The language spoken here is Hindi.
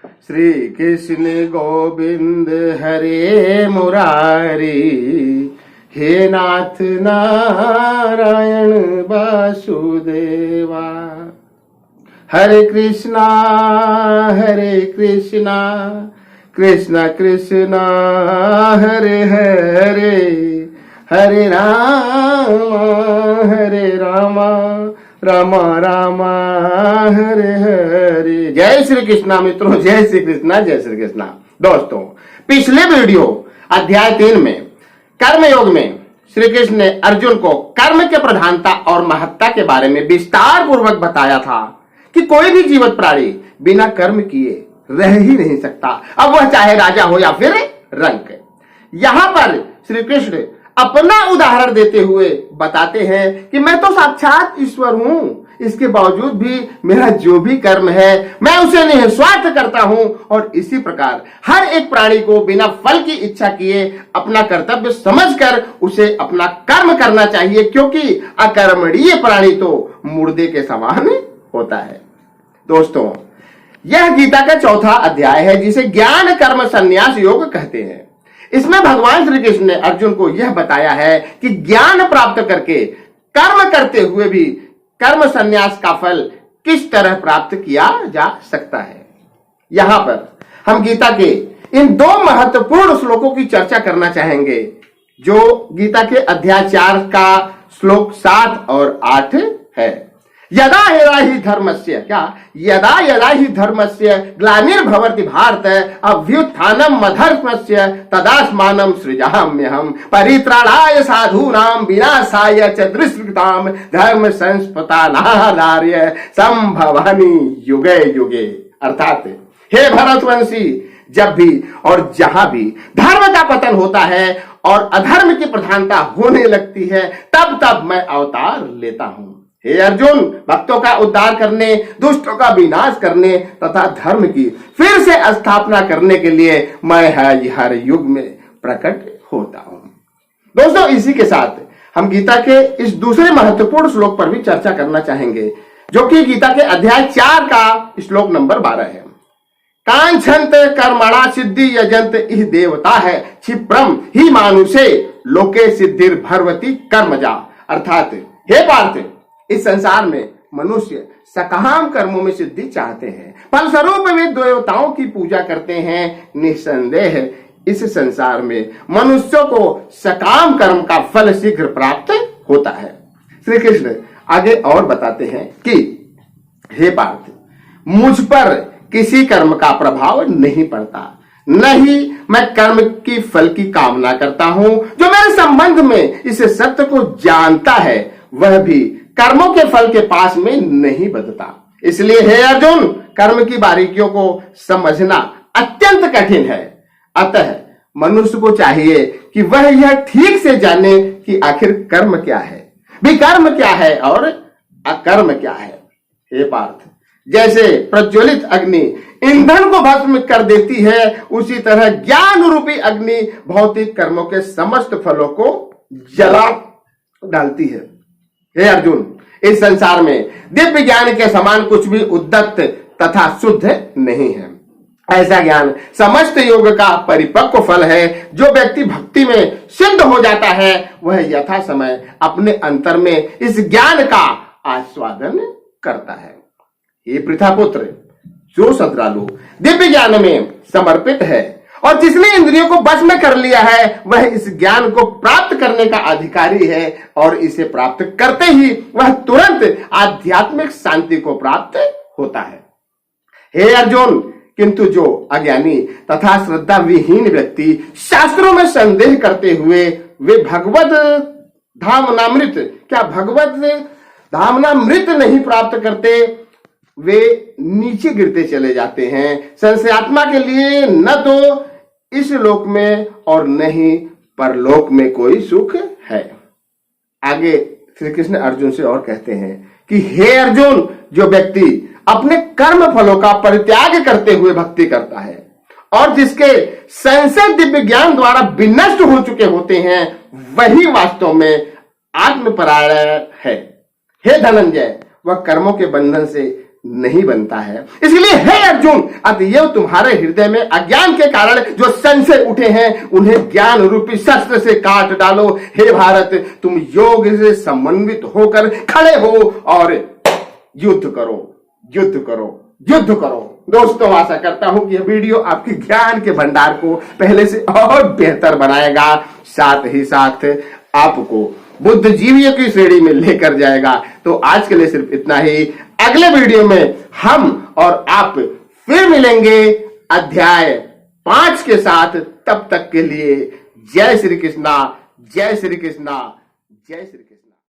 श्री कृष्ण गोविंद हरे मुरारी, हे नाथ नारायण वासुदेवा। हरे कृष्णा कृष्ण कृष्णा हरे हरे, हरे राम राम राम हरे हरे। जय श्री कृष्णा मित्रों, जय श्री कृष्णा, जय श्री कृष्णा। दोस्तों, पिछले वीडियो अध्याय 3 में कर्म योग में श्री कृष्ण ने अर्जुन को कर्म के प्रधानता और महत्ता के बारे में विस्तार पूर्वक बताया था कि कोई भी जीवित प्राणी बिना कर्म किए रह ही नहीं सकता, अब वह चाहे राजा हो या फिर रंक। यहां पर श्री कृष्ण अपना उदाहरण देते हुए बताते हैं कि मैं तो साक्षात ईश्वर हूं, इसके बावजूद भी मेरा जो भी कर्म है मैं उसे निस्वार्थ करता हूं, और इसी प्रकार हर एक प्राणी को बिना फल की इच्छा किए अपना कर्तव्य समझकर उसे अपना कर्म करना चाहिए, क्योंकि अकर्मणीय प्राणी तो मुर्दे के समान होता है। दोस्तों, यह गीता का चौथा अध्याय है जिसे ज्ञान कर्म संन्यास योग कहते हैं। इसमें भगवान श्री कृष्ण ने अर्जुन को यह बताया है कि ज्ञान प्राप्त करके कर्म करते हुए भी कर्म संन्यास का फल किस तरह प्राप्त किया जा सकता है। यहां पर हम गीता के इन 2 महत्वपूर्ण श्लोकों की चर्चा करना चाहेंगे, जो गीता के अध्याय 4 का श्लोक 7 और 8 है। यदा यदा ही धर्मस्य ग्लानिर्भवति भारत अभ्युत्थानम् अधर्मस्य तदास्मानं सृजाम्यहम् परित्राणाय साधूनां विनाशाय च दुष्कृतां धर्म संस्पदानार्य संभवामि युगे युगे। अर्थात हे भरतवंशी, जब भी और जहां भी धर्म का पतन होता है और अधर्म की प्रधानता होने लगती है, तब तब मैं अवतार लेता हूं। हे अर्जुन, भक्तों का उद्धार करने, दुष्टों का विनाश करने तथा धर्म की फिर से स्थापना करने के लिए मैं हर युग में प्रकट होता हूं। दोस्तों, इसी के साथ हम गीता के इस दूसरे महत्वपूर्ण श्लोक पर भी चर्चा करना चाहेंगे, जो कि गीता के अध्याय 4 का श्लोक नंबर 12 है। कांक्षन्त कर्मणा सिद्धि यजंत इह देवता है क्षिप्रम ही मानुषे लोके सिद्धिर भरवती कर्मजा। अर्थात हे पार्थ, इस संसार में मनुष्य सकाम कर्मों में सिद्धि चाहते हैं, फलस्वरूप वे देवताओं की पूजा करते हैं। निसंदेह इस संसार में मनुष्यों को सकाम कर्म का फल शीघ्र प्राप्त होता है। श्री कृष्ण आगे और बताते हैं कि हे पार्थ, मुझ पर किसी कर्म का प्रभाव नहीं पड़ता, न ही मैं कर्म की फल की कामना करता हूं। जो मेरे संबंध में इस सत्य को जानता है वह भी कर्मों के फल के पास में नहीं बदता। इसलिए हे अर्जुन, कर्म की बारीकियों को समझना अत्यंत कठिन है। अतः मनुष्य को चाहिए कि वह यह ठीक से जाने कि आखिर कर्म क्या है, विकर्म क्या है और अकर्म क्या है। हे पार्थ, जैसे प्रज्वलित अग्नि ईंधन को भस्म कर देती है, उसी तरह ज्ञान रूपी अग्नि भौतिक कर्मों के समस्त फलों को जला डालती है। हे अर्जुन, इस संसार में दिव्य ज्ञान के समान कुछ भी उद्दत तथा शुद्ध नहीं है। ऐसा ज्ञान समस्त योग का परिपक्व फल है। जो व्यक्ति भक्ति में सिद्ध हो जाता है वह यथा समय अपने अंतर में इस ज्ञान का आस्वादन करता है। हे पृथापुत्र, जो श्रद्धालु दिव्य ज्ञान में समर्पित है और जिसने इंद्रियों को वश में कर लिया है, वह इस ज्ञान को प्राप्त करने का अधिकारी है, और इसे प्राप्त करते ही वह तुरंत आध्यात्मिक शांति को प्राप्त होता है। हे अर्जुन, किंतु जो अज्ञानी तथा श्रद्धा विहीन व्यक्ति शास्त्रों में संदेह करते हुए वे भगवत धामनामृत नहीं प्राप्त करते, वे नीचे गिरते चले जाते हैं। संशयात्मा के लिए न तो इस लोक में और न ही परलोक में कोई सुख है। आगे श्री कृष्ण अर्जुन से और कहते हैं कि हे अर्जुन, जो व्यक्ति अपने कर्म फलों का परित्याग करते हुए भक्ति करता है और जिसके संशय दिव्य ज्ञान द्वारा विनष्ट हो चुके होते हैं, वही वास्तव में आत्मपरायण है। हे धनंजय, वह कर्मों के बंधन से नहीं बनता है। इसलिए हे अर्जुन, अतएव तुम्हारे हृदय में अज्ञान के कारण जो संशय उठे हैं उन्हें ज्ञान रूपी शस्त्र से काट डालो। हे भारत, तुम योग से समन्वित होकर खड़े हो और युद्ध करो, युद्ध करो, युद्ध करो। दोस्तों, आशा करता हूं कि यह वीडियो आपके ज्ञान के भंडार को पहले से और बेहतर बनाएगा, साथ ही साथ आपको बुद्धिजीवियों की श्रेणी में लेकर जाएगा। तो आज के लिए सिर्फ इतना ही। अगले वीडियो में हम और आप फिर मिलेंगे अध्याय 5 के साथ। तब तक के लिए जय श्री कृष्णा, जय श्री कृष्णा, जय श्री कृष्णा।